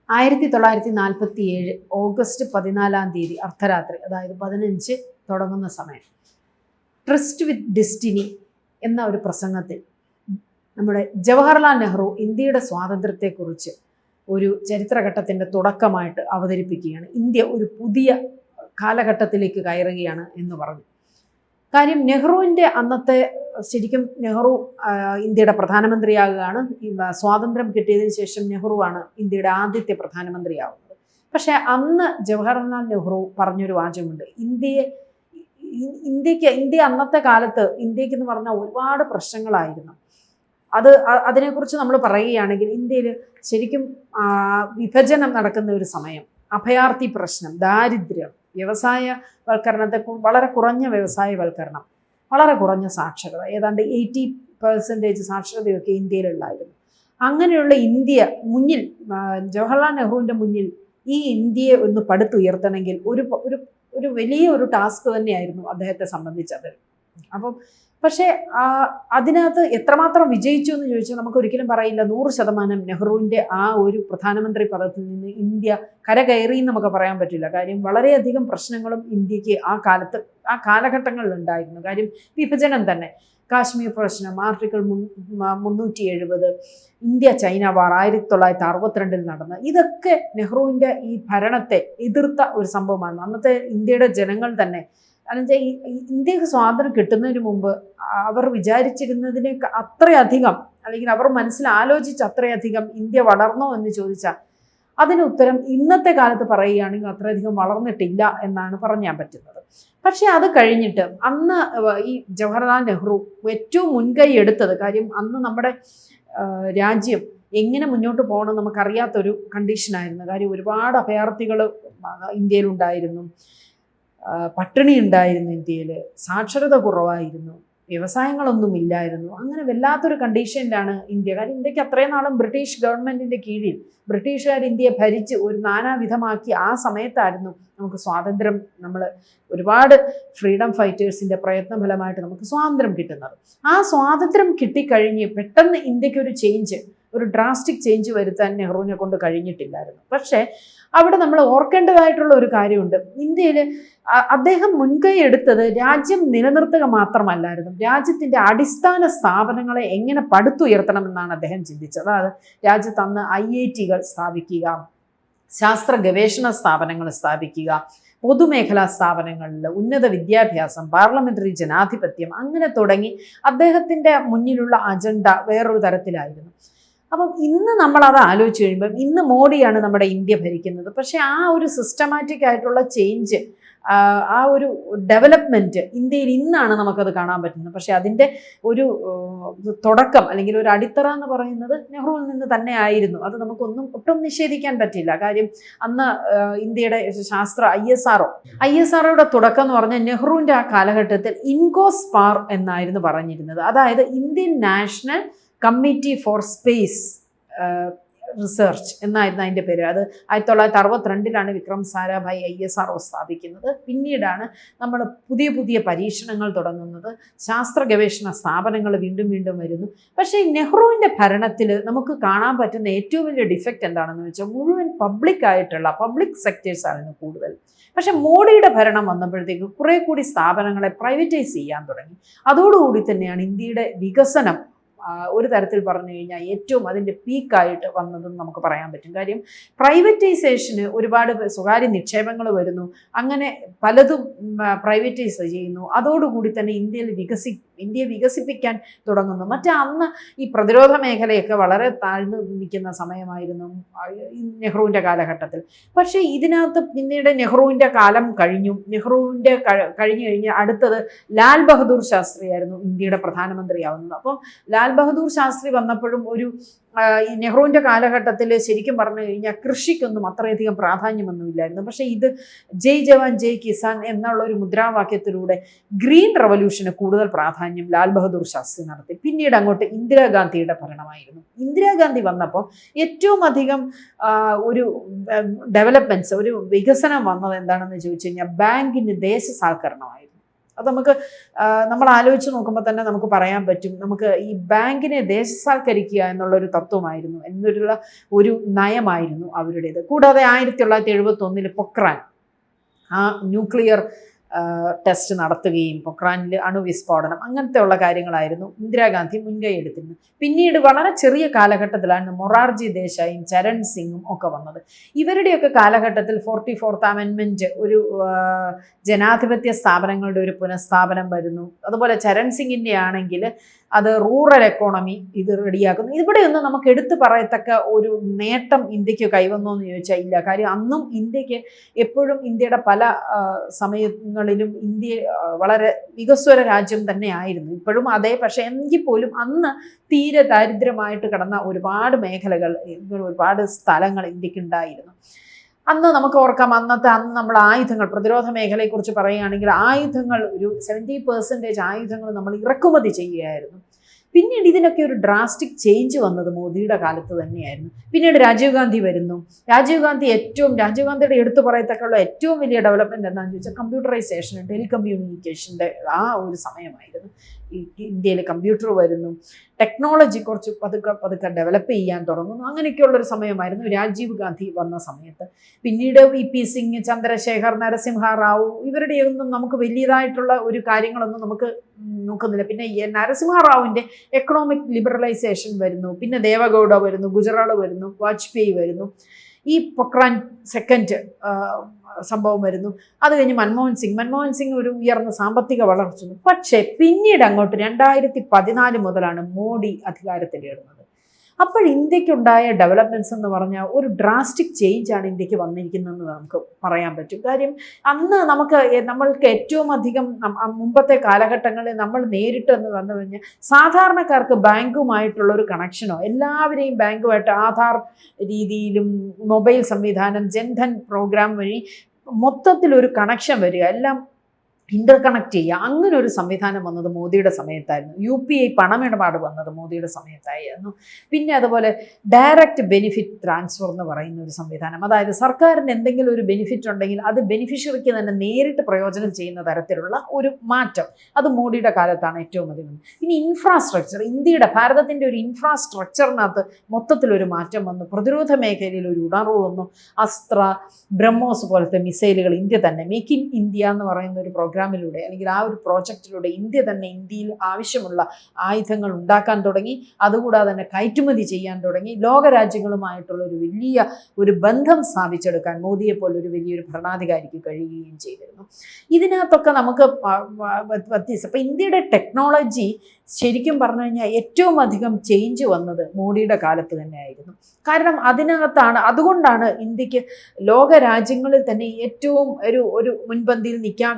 1947 August 14 അർദ്ധരാത്രി, അതായത് 15 തുടങ്ങുന്ന സമയം, ട്രിസ്റ്റ് വിത്ത് ഡെസ്റ്റിനി എന്ന ഒരു പ്രസംഗത്തിൽ നമ്മുടെ ജവഹർലാൽ നെഹ്റു ഇന്ത്യയുടെ സ്വാതന്ത്ര്യത്തെക്കുറിച്ച് ഒരു ചരിത്രഘട്ടത്തിൻ്റെ തുടക്കമായിട്ട് അവതരിപ്പിക്കുകയാണ്. ഇന്ത്യ ഒരു പുതിയ കാലഘട്ടത്തിലേക്ക് കയറുകയാണ് എന്ന് പറഞ്ഞു. കാര്യം നെഹ്റുവിൻ്റെ അന്നത്തെ, ശരിക്കും നെഹ്റു ഇന്ത്യയുടെ പ്രധാനമന്ത്രിയാകുകയാണ്. സ്വാതന്ത്ര്യം കിട്ടിയതിന് ശേഷം നെഹ്റുവാണ് ഇന്ത്യയുടെ ആദ്യത്തെ പ്രധാനമന്ത്രിയാവുന്നത്. പക്ഷേ അന്ന് ജവഹർലാൽ നെഹ്റു പറഞ്ഞൊരു വാചകമുണ്ട്, ഇന്ത്യ അന്നത്തെ കാലത്ത് ഇന്ത്യക്ക് എന്ന് പറഞ്ഞാൽ ഒരുപാട് പ്രശ്നങ്ങളായിരുന്നു. അതിനെക്കുറിച്ച് നമ്മൾ പറയുകയാണെങ്കിൽ ഇന്ത്യയിൽ ശരിക്കും വിഭജനം നടക്കുന്ന ഒരു സമയം, അഭയാർത്ഥി പ്രശ്നം, ദാരിദ്ര്യം, വ്യവസായവൽക്കരണത്തെ, വളരെ കുറഞ്ഞ വ്യവസായവൽക്കരണം, വളരെ കുറഞ്ഞ സാക്ഷരത, ഏതാണ്ട് 80% സാക്ഷരതയൊക്കെ ഇന്ത്യയിലുണ്ടായിരുന്നു. അങ്ങനെയുള്ള ഇന്ത്യ മുന്നിൽ, ജവഹർലാൽ നെഹ്റുവിൻ്റെ മുന്നിൽ ഈ ഇന്ത്യയെ ഒന്ന് പടുത്തുയർത്തണമെങ്കിൽ ഒരു വലിയ ഒരു ടാസ്ക് തന്നെയായിരുന്നു അദ്ദേഹത്തെ സംബന്ധിച്ചത്. അപ്പം പക്ഷേ അതിനകത്ത് എത്രമാത്രം വിജയിച്ചു എന്ന് ചോദിച്ചാൽ നമുക്ക് ഒരിക്കലും പറയില്ല 100% നെഹ്റുവിൻ്റെ ആ ഒരു പ്രധാനമന്ത്രി പദത്തിൽ നിന്ന് ഇന്ത്യ കരകയറി എന്ന് നമുക്ക് പറയാൻ പറ്റില്ല. കാര്യം വളരെയധികം പ്രശ്നങ്ങളും ഇന്ത്യക്ക് ആ കാലഘട്ടങ്ങളിൽ ഉണ്ടായിരുന്നു. കാര്യം വിഭജനം തന്നെ, കാശ്മീർ പ്രശ്നം, ആർട്ടിക്കിൾ 370, ഇന്ത്യ ചൈന വാർ 1962 നടന്ന, ഇതൊക്കെ നെഹ്റുവിൻ്റെ ഈ ഭരണത്തെ എതിർത്ത ഒരു സംഭവമാണ്. അന്നത്തെ ഇന്ത്യയുടെ ജനങ്ങൾ തന്നെ, എന്നുവെച്ചാൽ ഇന്ത്യക്ക് സ്വാതന്ത്ര്യം കിട്ടുന്നതിന് മുമ്പ് അവർ വിചാരിച്ചിരുന്നതിനെ അത്രയധികം, അല്ലെങ്കിൽ അവർ മനസ്സിൽ ആലോചിച്ച് അത്രയധികം ഇന്ത്യ വളർന്നോ എന്ന് ചോദിച്ചാൽ അതിന് ഉത്തരം ഇന്നത്തെ കാലത്ത് പറയുകയാണെങ്കിൽ അത്രയധികം വളർന്നിട്ടില്ല എന്നാണ് പറയാൻ പറ്റുന്നത്. പക്ഷേ അത് കഴിഞ്ഞിട്ട് അന്ന് ഈ ജവഹർലാൽ നെഹ്റു ഏറ്റവും മുൻകൈ എടുത്തത്, കാര്യം അന്ന് നമ്മുടെ രാജ്യം എങ്ങനെ മുന്നോട്ട് പോകണം നമുക്കറിയാത്തൊരു കണ്ടീഷനായിരുന്നു. കാര്യം ഒരുപാട് അഭയാർത്ഥികൾ ഇന്ത്യയിലുണ്ടായിരുന്നു, പട്ടിണി ഉണ്ടായിരുന്നു, ഇന്ത്യയിൽ സാക്ഷരത കുറവായിരുന്നു, വ്യവസായങ്ങളൊന്നും ഇല്ലായിരുന്നു. അങ്ങനെ വല്ലാത്തൊരു കണ്ടീഷനിലാണ് ഇന്ത്യ. കാര്യം ഇന്ത്യക്ക് അത്രയും നാളും ബ്രിട്ടീഷ് ഗവൺമെൻറ്റിൻ്റെ കീഴിൽ ബ്രിട്ടീഷുകാർ ഇന്ത്യയെ ഭരിച്ച് ഒരു നാനാവിധമാക്കി ആ സമയത്തായിരുന്നു നമുക്ക് സ്വാതന്ത്ര്യം, നമ്മൾ ഒരുപാട് ഫ്രീഡം ഫൈറ്റേഴ്സിൻ്റെ പ്രയത്നഫലമായിട്ട് നമുക്ക് സ്വാതന്ത്ര്യം കിട്ടുന്നത്. ആ സ്വാതന്ത്ര്യം കിട്ടിക്കഴിഞ്ഞ് പെട്ടെന്ന് ഇന്ത്യക്കൊരു ചേഞ്ച്, ഒരു ഡ്രാസ്റ്റിക് ചേഞ്ച് വരുത്താൻ നെഹ്റുവിനെ കൊണ്ട് കഴിഞ്ഞിട്ടില്ലായിരുന്നു. പക്ഷേ അവിടെ നമ്മൾ ഓർക്കേണ്ടതായിട്ടുള്ള ഒരു കാര്യമുണ്ട്. ഇന്ത്യയിൽ അദ്ദേഹം മുൻകൈ എടുത്തത് രാജ്യം നിലനിർത്തുക മാത്രമല്ലായിരുന്നു, രാജ്യത്തിൻ്റെ അടിസ്ഥാന സ്ഥാപനങ്ങളെ എങ്ങനെ പടുത്തുയർത്തണമെന്നാണ് അദ്ദേഹം ചിന്തിച്ചത്. അതായത് രാജ്യത്ത് അന്ന് IIT-കൾ സ്ഥാപിക്കുക, ശാസ്ത്ര ഗവേഷണ സ്ഥാപനങ്ങൾ സ്ഥാപിക്കുക, പൊതുമേഖലാ സ്ഥാപനങ്ങളിൽ ഉന്നത വിദ്യാഭ്യാസം, പാർലമെന്ററി ജനാധിപത്യം, അങ്ങനെ തുടങ്ങി അദ്ദേഹത്തിൻ്റെ മുന്നിലുള്ള അജണ്ട വേറൊരു തരത്തിലായിരുന്നു. അപ്പം ഇന്ന് നമ്മളത് ആലോചിച്ച് കഴിയുമ്പം ഇന്ന് മോഡിയാണ് നമ്മുടെ ഇന്ത്യ ഭരിക്കുന്നത്. പക്ഷേ ആ ഒരു സിസ്റ്റമാറ്റിക് ആയിട്ടുള്ള ചേഞ്ച്, ആ ഒരു ഡെവലപ്മെൻറ്റ് ഇന്ത്യയിൽ ഇന്നാണ് നമുക്കത് കാണാൻ പറ്റുന്നത്. പക്ഷേ അതിൻ്റെ ഒരു തുടക്കം, അല്ലെങ്കിൽ ഒരു അടിത്തറ എന്ന് പറയുന്നത് നെഹ്റുവിൽ നിന്ന് തന്നെ ആയിരുന്നു. അത് നമുക്കൊന്നും ഒട്ടും നിഷേധിക്കാൻ പറ്റില്ല. കാര്യം അന്ന് ഇന്ത്യയുടെ ശാസ്ത്ര ISROയുടെ തുടക്കം എന്ന് പറഞ്ഞാൽ നെഹ്റുവിൻ്റെ ആ കാലഘട്ടത്തിൽ ഇൻകോസ്പാർ എന്നായിരുന്നു പറഞ്ഞിരുന്നത്. അതായത് Indian national committee for space research എന്നായിരുന്നു അതിൻ്റെ പേര്. അത് 1962 വിക്രം സാരാഭായ് ISRO സ്ഥാപിക്കുന്നത്. പിന്നീടാണ് നമ്മൾ പുതിയ പരീക്ഷണങ്ങൾ തുടങ്ങുന്നത്, ശാസ്ത്ര ഗവേഷണ സ്ഥാപനങ്ങൾ വീണ്ടും വരുന്നു. പക്ഷേ നെഹ്റുവിൻ്റെ ഭരണത്തിൽ നമുക്ക് കാണാൻ പറ്റുന്ന ഏറ്റവും വലിയ ഡിഫക്റ്റ് എന്താണെന്ന് വെച്ചാൽ മുഴുവൻ പബ്ലിക് സെക്ടേഴ്സായിരുന്നു കൂടുതൽ. പക്ഷെ മോഡിയുടെ ഭരണം വന്നപ്പോഴത്തേക്ക് കുറേ കൂടി സ്ഥാപനങ്ങളെ പ്രൈവറ്റൈസ് ചെയ്യാൻ തുടങ്ങി. അതോടുകൂടി തന്നെയാണ് ഇന്ത്യയുടെ വികസനം ഒരു തരത്തിൽ പറഞ്ഞു കഴിഞ്ഞാൽ ഏറ്റവും അതിൻ്റെ പീക്കായിട്ട് വന്നതെന്ന് നമുക്ക് പറയാൻ പറ്റും. കാര്യം പ്രൈവറ്റൈസേഷന് ഒരുപാട് സ്വകാര്യ നിക്ഷേപങ്ങൾ വരുന്നു, അങ്ങനെ പലതും പ്രൈവറ്റൈസ് ചെയ്യുന്നു. അതോടുകൂടി തന്നെ ഇന്ത്യയെ വികസിപ്പിക്കാൻ തുടങ്ങുന്നു. അന്ന് ഈ പ്രതിരോധ മേഖലയൊക്കെ വളരെ താഴ്ന്നു നിൽക്കുന്ന സമയമായിരുന്നു നെഹ്റുവിൻ്റെ കാലഘട്ടത്തിൽ. പക്ഷേ ഇതിനകത്ത് പിന്നീട് നെഹ്റുവിൻ്റെ കാലം കഴിഞ്ഞു. കഴിഞ്ഞു കഴിഞ്ഞ് അടുത്തത് ലാൽ ബഹദൂർ ശാസ്ത്രിയായിരുന്നു ഇന്ത്യയുടെ പ്രധാനമന്ത്രിയാവുന്നത്. അപ്പം ലാൽ ബഹദൂർ ശാസ്ത്രി വന്നപ്പോഴും നെഹ്റുവിൻ്റെ കാലഘട്ടത്തിൽ ശരിക്കും പറഞ്ഞു കഴിഞ്ഞാൽ കൃഷിക്കൊന്നും അത്രയധികം പ്രാധാന്യമൊന്നുമില്ലായിരുന്നു. പക്ഷേ ഇത് ജയ് ജവാൻ ജയ് കിസാൻ എന്നുള്ള ഒരു മുദ്രാവാക്യത്തിലൂടെ ഗ്രീൻ റവല്യൂഷന് കൂടുതൽ പ്രാധാന്യം ലാൽ ബഹദൂർ ശാസ്ത്രി നടത്തി. പിന്നീട് അങ്ങോട്ട് ഇന്ദിരാഗാന്ധിയുടെ ഭരണമായിരുന്നു. ഇന്ദിരാഗാന്ധി വന്നപ്പോൾ ഏറ്റവും അധികം ഒരു ഡെവലപ്മെൻറ്റ്സ്, ഒരു വികസനം വന്നത് എന്താണെന്ന് ചോദിച്ചു കഴിഞ്ഞാൽ ബാങ്കിന് ദേശസാൽക്കരണമായിരുന്നു. അത് നമുക്ക് നമ്മൾ ആലോചിച്ച് നോക്കുമ്പോൾ തന്നെ നമുക്ക് പറയാൻ പറ്റും. നമുക്ക് ഈ ബാങ്കിനെ ദേശസാൽക്കരിക്കുക എന്നുള്ളൊരു തത്വമായിരുന്നു, എന്നൊരുള്ള ഒരു നയമായിരുന്നു അവരുടേത്. കൂടാതെ 1971 പൊക്രാൻ ആ ന്യൂക്ലിയർ ടെസ്റ്റ് നടത്തുകയും പൊക്രാനിൽ അണുവിസ്ഫോടനം അങ്ങനത്തെ ഉള്ള കാര്യങ്ങളായിരുന്നു ഇന്ദിരാഗാന്ധി മുൻകൈ എടുത്തിരുന്നത്. പിന്നീട് വളരെ ചെറിയ കാലഘട്ടത്തിലാണ് മൊറാർജി ദേശായിയും ചരൺ സിംഗും ഒക്കെ വന്നത്. ഇവരുടെയൊക്കെ കാലഘട്ടത്തിൽ 44th അമെൻമെൻറ്റ്, ഒരു ജനാധിപത്യ സ്ഥാപനങ്ങളുടെ ഒരു പുനഃസ്ഥാപനം വരുന്നു. അതുപോലെ ചരൺ സിംഗിൻ്റെ ആണെങ്കിൽ അത് റൂറൽ എക്കോണമി ഇത് റെഡിയാക്കുന്നു. ഇവിടെയൊന്നും നമുക്ക് എടുത്തു പറയത്തക്ക ഒരു നേട്ടം ഇന്ത്യക്ക് കൈവന്നോ എന്ന് ചോദിച്ചാൽ ഇല്ല. കാര്യം അന്നും ഇന്ത്യക്ക് എപ്പോഴും ഇന്ത്യയുടെ പല സമയങ്ങളിലും ഇന്ത്യ വളരെ വികസ്വര രാജ്യം തന്നെ ആയിരുന്നു, ഇപ്പോഴും അതേ. പക്ഷേ എങ്കിൽ പോലും അന്ന് തീരെ ദാരിദ്ര്യമായിട്ട് കിടന്ന ഒരുപാട് മേഖലകൾ, ഒരുപാട് സ്ഥലങ്ങൾ ഇന്ത്യക്കുണ്ടായിരുന്നു. അന്ന് നമുക്ക് ഓർക്കാം, അന്ന് നമ്മൾ ആയുധങ്ങൾ, പ്രതിരോധ മേഖലയെക്കുറിച്ച് പറയുകയാണെങ്കിൽ ആയുധങ്ങൾ ഒരു 70% ആയുധങ്ങൾ നമ്മൾ ഇറക്കുമതി ചെയ്യുകയായിരുന്നു. പിന്നീട് ഇതിനൊക്കെ ഒരു ഡ്രാസ്റ്റിക് ചേഞ്ച് വന്നത് മോദിയുടെ കാലത്ത് തന്നെയായിരുന്നു. പിന്നീട് രാജീവ് ഗാന്ധി വരുന്നു. രാജീവ് ഗാന്ധിയുടെ എടുത്തു പറയത്തക്കുള്ള ഏറ്റവും വലിയ ഡെവലപ്മെൻറ്റ് എന്താണെന്ന് ചോദിച്ചാൽ കമ്പ്യൂട്ടറൈസേഷൻ, ടെലികമ്മ്യൂണിക്കേഷൻ്റെ ആ ഒരു സമയമായിരുന്നു. ഇന്ത്യയിൽ കമ്പ്യൂട്ടർ വരുന്നു, ടെക്നോളജി കുറച്ച് പതുക്കെ ഡെവലപ്പ് ചെയ്യാൻ തുടങ്ങുന്നു. അങ്ങനെയൊക്കെയുള്ളൊരു സമയമായിരുന്നു രാജീവ് ഗാന്ധി വന്ന സമയത്ത്. പിന്നീട് VP സിംഗ്, ചന്ദ്രശേഖർ, നരസിംഹ റാവു, ഇവരുടെയൊന്നും നമുക്ക് വലിയതായിട്ടുള്ള ഒരു കാര്യങ്ങളൊന്നും നമുക്ക് നോക്കുന്നില്ല. പിന്നെ നരസിംഹ റാവുവിൻ്റെ എക്കണോമിക് ലിബറലൈസേഷൻ വരുന്നു. പിന്നെ ദേവഗൗഡ വരുന്നു, ഗുജറാൾ വരുന്നു, വാജ്പേയി വരുന്നു, ഈ പൊക്രാൻ സെക്കൻഡ് സംഭവം വരുന്നു. അത് കഴിഞ്ഞ് മൻമോഹൻ സിംഗ് ഒരു ഉയർന്ന സാമ്പത്തിക വളർച്ച. പക്ഷേ പിന്നീട് അങ്ങോട്ട് 2014 മുതലാണ് മോഡി അധികാരത്തിലേറുന്നത്. അപ്പോൾ ഇന്ത്യക്കുണ്ടായ ഡെവലപ്മെൻറ്റ്സ് എന്ന് പറഞ്ഞാൽ ഒരു ഡ്രാസ്റ്റിക് ചേഞ്ചാണ് ഇന്ത്യക്ക് വന്നിരിക്കുന്നതെന്ന് നമുക്ക് പറയാൻ പറ്റും. കാര്യം അന്ന് നമ്മൾക്ക് ഏറ്റവും അധികം മുമ്പത്തെ കാലഘട്ടങ്ങളിൽ നമ്മൾ നേരിട്ടെന്ന് വന്നു കഴിഞ്ഞാൽ സാധാരണക്കാർക്ക് ബാങ്കുമായിട്ടുള്ള ഒരു കണക്ഷനോ, എല്ലാവരെയും ബാങ്കുമായിട്ട് ആധാർ രീതിയിലും മൊബൈൽ സംവിധാനം, ജൻധൻ പ്രോഗ്രാം വഴി മൊത്തത്തിലൊരു കണക്ഷൻ വരിക, എല്ലാം ഇന്റർകണക്ട് ചെയ്യുക, അങ്ങനെ ഒരു സംവിധാനം വന്നത് മോദിയുടെ സമയത്തായിരുന്നു. UPI പണമിടപാട് വന്നത് മോദിയുടെ സമയത്തായിരുന്നു. പിന്നെ അതുപോലെ ഡയറക്റ്റ് ബെനിഫിറ്റ് ട്രാൻസ്ഫർ എന്ന് പറയുന്ന ഒരു സംവിധാനം, അതായത് സർക്കാരിന് എന്തെങ്കിലും ഒരു ബെനിഫിറ്റ് ഉണ്ടെങ്കിൽ അത് ബെനിഫിഷ്യറിക്ക് തന്നെ നേരിട്ട് പ്രയോജനം ചെയ്യുന്ന തരത്തിലുള്ള ഒരു മാറ്റം, അത് മോഡിയുടെ കാലത്താണ് ഏറ്റവും അധികം. പിന്നെ ഇൻഫ്രാസ്ട്രക്ചർ, ഭാരതത്തിൻ്റെ ഒരു ഇൻഫ്രാസ്ട്രക്ചറിനകത്ത് മൊത്തത്തിലൊരു മാറ്റം വന്നു. പ്രതിരോധ മേഖലയിൽ ഒരു ഉണർവ് വന്നു. അസ്ത്ര, ബ്രഹ്മോസ് പോലത്തെ മിസൈലുകൾ ഇന്ത്യ തന്നെ, മേക്ക് ഇൻ ഇന്ത്യ എന്ന് പറയുന്ന ഒരു പ്രോഗ്രാമിലൂടെ അല്ലെങ്കിൽ ആ ഒരു പ്രോജക്റ്റിലൂടെ ഇന്ത്യയിൽ ആവശ്യമുള്ള ആയുധങ്ങൾ ഉണ്ടാക്കാൻ തുടങ്ങി. അതുകൂടാതെ തന്നെ കയറ്റുമതി ചെയ്യാൻ തുടങ്ങി. ലോകരാജ്യങ്ങളുമായിട്ടുള്ള ഒരു വലിയ ഒരു ബന്ധം സ്ഥാപിച്ചെടുക്കാൻ മോദിയെ പോലെ ഒരു വലിയൊരു ഭരണാധികാരിക്ക് കഴിയുകയും ചെയ്തിരുന്നു. ഇതിനകത്തൊക്കെ നമുക്ക് വ്യത്യസ്തം. അപ്പം ഇന്ത്യയുടെ ടെക്നോളജി ശരിക്കും പറഞ്ഞു കഴിഞ്ഞാൽ ഏറ്റവും അധികം ചേഞ്ച് വന്നത് മോഡിയുടെ കാലത്ത് തന്നെയായിരുന്നു. കാരണം അതുകൊണ്ടാണ് ഇന്ത്യക്ക് ലോകരാജ്യങ്ങളിൽ തന്നെ ഏറ്റവും ഒരു മുൻപന്തിയിൽ നിൽക്കാൻ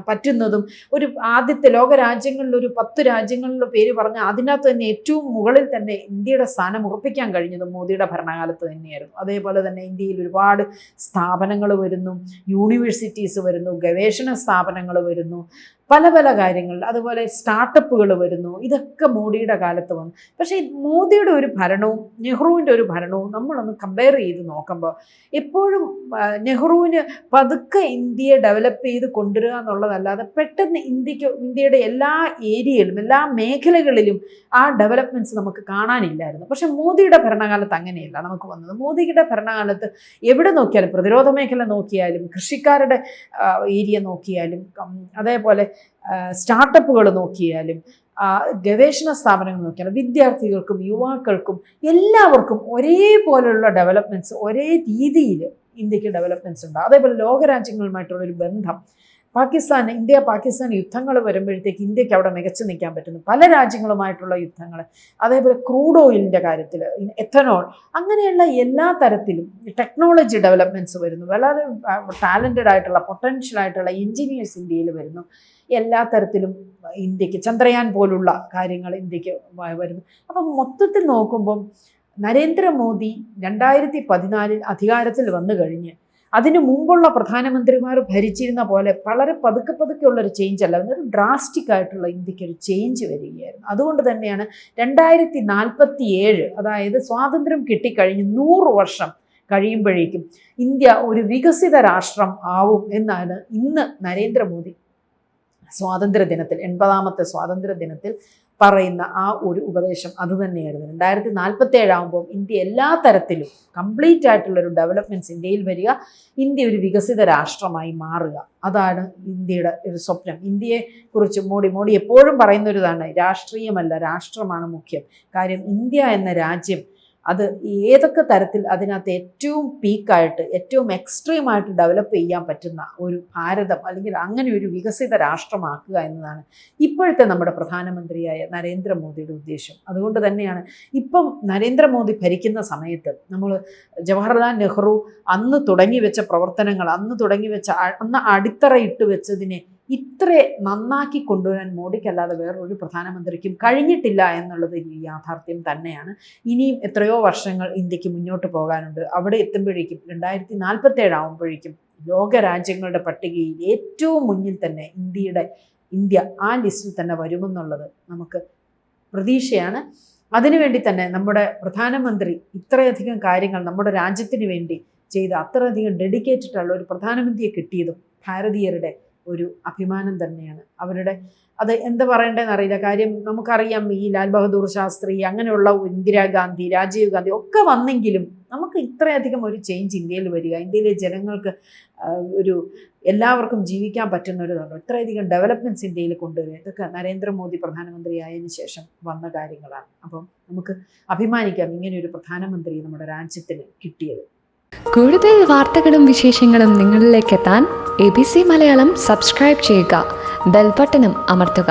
പറ്റുന്നതും. ഒരു ആദ്യത്തെ ലോകരാജ്യങ്ങളിൽ ഒരു 10 രാജ്യങ്ങളുടെ പേര് പറഞ്ഞാൽ അതിനകത്ത് തന്നെ ഏറ്റവും മുകളിൽ തന്നെ ഇന്ത്യയുടെ സ്ഥാനം ഉറപ്പിക്കാൻ കഴിഞ്ഞതും മോദിയുടെ ഭരണകാലത്ത് തന്നെയായിരുന്നു. അതേപോലെ തന്നെ ഇന്ത്യയിൽ ഒരുപാട് സ്ഥാപനങ്ങൾ വരുന്നു, യൂണിവേഴ്സിറ്റീസ് വരുന്നു, ഗവേഷണ സ്ഥാപനങ്ങൾ വരുന്നു, പല കാര്യങ്ങൾ, അതുപോലെ സ്റ്റാർട്ടപ്പുകൾ വരുന്നു. ഇതൊക്കെ മോഡിയുടെ കാലത്ത് വന്നു. പക്ഷേ മോദിയുടെ ഒരു ഭരണവും നെഹ്റുവിൻ്റെ ഒരു ഭരണവും നമ്മളൊന്ന് കമ്പയർ ചെയ്ത് നോക്കുമ്പോൾ എപ്പോഴും നെഹ്റുവിന് പതുക്കെ ഇന്ത്യയെ ഡെവലപ്പ് ചെയ്ത് കൊണ്ടുവരിക എന്നുള്ളതല്ലാതെ പെട്ടെന്ന് ഇന്ത്യയുടെ എല്ലാ ഏരിയയിലും എല്ലാ മേഖലകളിലും ആ ഡെവലപ്മെൻറ്റ്സ് നമുക്ക് കാണാനില്ലായിരുന്നു. പക്ഷേ മോദിയുടെ ഭരണകാലത്ത് അങ്ങനെയല്ല നമുക്ക് വന്നത്. മോദിയുടെ ഭരണകാലത്ത് എവിടെ നോക്കിയാലും, പ്രതിരോധ മേഖല നോക്കിയാലും, കൃഷിക്കാരുടെ ഏരിയ നോക്കിയാലും, അതേപോലെ സ്റ്റാർട്ടപ്പുകൾ നോക്കിയാലും, ഗവേഷണ സ്ഥാപനങ്ങൾ നോക്കിയാലും, വിദ്യാർത്ഥികൾക്കും യുവാക്കൾക്കും എല്ലാവർക്കും ഒരേപോലെയുള്ള ഡെവലപ്മെൻറ്റ്സ്, ഒരേ രീതിയിൽ ഇന്ത്യക്ക് ഡെവലപ്മെൻറ്റ്സ് ഉണ്ട്. അതേപോലെ ലോകരാജ്യങ്ങളുമായിട്ടുള്ളൊരു ബന്ധം, ഇന്ത്യ പാകിസ്ഥാൻ യുദ്ധങ്ങൾ വരുമ്പോഴത്തേക്ക് ഇന്ത്യക്ക് അവിടെ മികച്ചു നിൽക്കാൻ പറ്റുന്നു. പല രാജ്യങ്ങളുമായിട്ടുള്ള യുദ്ധങ്ങൾ, അതേപോലെ ക്രൂഡ് ഓയിലിൻ്റെ കാര്യത്തിൽ, എഥനോൾ, അങ്ങനെയുള്ള എല്ലാ തരത്തിലും ടെക്നോളജി ഡെവലപ്മെൻറ്റ്സ് വരുന്നു. വളരെ ടാലൻറ്റഡ് ആയിട്ടുള്ള, പൊട്ടൻഷ്യൽ ആയിട്ടുള്ള എൻജിനീയേഴ്സ് ഇന്ത്യയിൽ വരുന്നു. എല്ലാ തരത്തിലും ഇന്ത്യക്ക് ചന്ദ്രയാൻ പോലുള്ള കാര്യങ്ങൾ ഇന്ത്യക്ക് വരുന്നു. അപ്പം മൊത്തത്തിൽ നോക്കുമ്പം നരേന്ദ്രമോദി 2014 അധികാരത്തിൽ വന്നു കഴിഞ്ഞ് അതിനു മുമ്പുള്ള പ്രധാനമന്ത്രിമാർ ഭരിച്ചിരുന്ന പോലെ വളരെ പതുക്കെയുള്ളൊരു ചേഞ്ച് അല്ല, ഒരു ഡ്രാസ്റ്റിക് ആയിട്ടുള്ള ഇന്ത്യക്ക് ഒരു ചേഞ്ച് വരികയായിരുന്നു. അതുകൊണ്ട് തന്നെയാണ് 2047, അതായത് സ്വാതന്ത്ര്യം കിട്ടിക്കഴിഞ്ഞ് 100 വർഷം കഴിയുമ്പോഴേക്കും ഇന്ത്യ ഒരു വികസിത രാഷ്ട്രം ആവും എന്നാണ് ഇന്ന് നരേന്ദ്രമോദി സ്വാതന്ത്ര്യ ദിനത്തിൽ 80ാമത്തെ സ്വാതന്ത്ര്യ ദിനത്തിൽ പറയുന്ന ആ ഒരു ഉപദേശം അതുതന്നെയായിരുന്നു. 2047 ആകുമ്പോൾ ഇന്ത്യ എല്ലാ തരത്തിലും കംപ്ലീറ്റ് ആയിട്ടുള്ളൊരു ഡെവലപ്മെൻറ്റ്സ് ഇന്ത്യയിൽ വരിക, ഇന്ത്യ ഒരു വികസിത രാഷ്ട്രമായി മാറുക. അതാണ് ഇന്ത്യയുടെ ഒരു സ്വപ്നം. ഇന്ത്യയെക്കുറിച്ച് മോഡി എപ്പോഴും പറയുന്നൊരിതാണ്, രാഷ്ട്രീയമല്ല രാഷ്ട്രമാണ് മുഖ്യം. കാര്യം ഇന്ത്യ എന്ന രാജ്യം അത് ഏതൊക്കെ തരത്തിൽ അതിനകത്ത് ഏറ്റവും പീക്കായിട്ട് ഏറ്റവും എക്സ്ട്രീമായിട്ട് ഡെവലപ്പ് ചെയ്യാൻ പറ്റുന്ന ഒരു ഭാരതം അല്ലെങ്കിൽ അങ്ങനെ ഒരു വികസിത രാഷ്ട്രമാക്കുക എന്നതാണ് ഇപ്പോഴത്തെ നമ്മുടെ പ്രധാനമന്ത്രിയായ നരേന്ദ്രമോദിയുടെ ഉദ്ദേശം. അതുകൊണ്ട് തന്നെയാണ് ഇപ്പം നരേന്ദ്രമോദി ഭരിക്കുന്ന സമയത്ത് നമ്മൾ ജവഹർലാൽ നെഹ്റു അന്ന് തുടങ്ങി വെച്ച പ്രവർത്തനങ്ങൾ, അന്ന് അടിത്തറയിട്ട് വെച്ചതിനെ ഇത്ര നന്നാക്കി കൊണ്ടുവരാൻ മോഡിക്കല്ലാതെ വേറൊരു പ്രധാനമന്ത്രിക്കും കഴിഞ്ഞിട്ടില്ല എന്നുള്ളത് യാഥാർത്ഥ്യം തന്നെയാണ്. ഇനിയും എത്രയോ വർഷങ്ങൾ ഇന്ത്യക്ക് മുന്നോട്ട് പോകാനുണ്ട്. അവിടെ എത്തുമ്പോഴേക്കും 2047 ആകുമ്പോഴേക്കും ലോകരാജ്യങ്ങളുടെ പട്ടികയിൽ ഏറ്റവും മുന്നിൽ തന്നെ ഇന്ത്യ ആ ലിസ്റ്റിൽ തന്നെ വരുമെന്നുള്ളത് നമുക്ക് പ്രതീക്ഷയാണ്. അതിനുവേണ്ടി തന്നെ നമ്മുടെ പ്രധാനമന്ത്രി ഇത്രയധികം കാര്യങ്ങൾ നമ്മുടെ രാജ്യത്തിന് വേണ്ടി ചെയ്ത് അത്രയധികം ഡെഡിക്കേറ്റഡ് ഉള്ള ഒരു പ്രധാനമന്ത്രിയെ കിട്ടിയതും ഭാരതീയരുടെ ഒരു അഭിമാനം തന്നെയാണ്. അത് എന്താ പറയേണ്ടതെന്ന് അറിയില്ല. കാര്യം നമുക്കറിയാം, ഈ ലാൽ ബഹദൂർ ശാസ്ത്രി അങ്ങനെയുള്ള ഇന്ദിരാഗാന്ധി, രാജീവ് ഗാന്ധി ഒക്കെ വന്നെങ്കിലും നമുക്ക് ഇത്രയധികം ഒരു ചേഞ്ച് ഇന്ത്യയിൽ വരിക, ഇന്ത്യയിലെ ജനങ്ങൾക്ക് എല്ലാവർക്കും ജീവിക്കാൻ പറ്റുന്ന ഒരു ഇത്രയധികം ഡെവലപ്മെൻറ്റ്സ് ഇന്ത്യയിൽ കൊണ്ടുവരിക, ഇതൊക്കെ നരേന്ദ്രമോദി പ്രധാനമന്ത്രിയായതിനു ശേഷം വന്ന കാര്യങ്ങളാണ്. അപ്പം നമുക്ക് അഭിമാനിക്കാം ഇങ്ങനെയൊരു പ്രധാനമന്ത്രി നമ്മുടെ രാജ്യത്തിന് കിട്ടിയത്. കൂടുതൽ വാർത്തകളും വിശേഷങ്ങളും നിങ്ങളിലേക്ക് എത്താൻ ABC മലയാളം സബ്സ്ക്രൈബ് ചെയ്യുക, ബെൽ ബട്ടണും അമർത്തുക.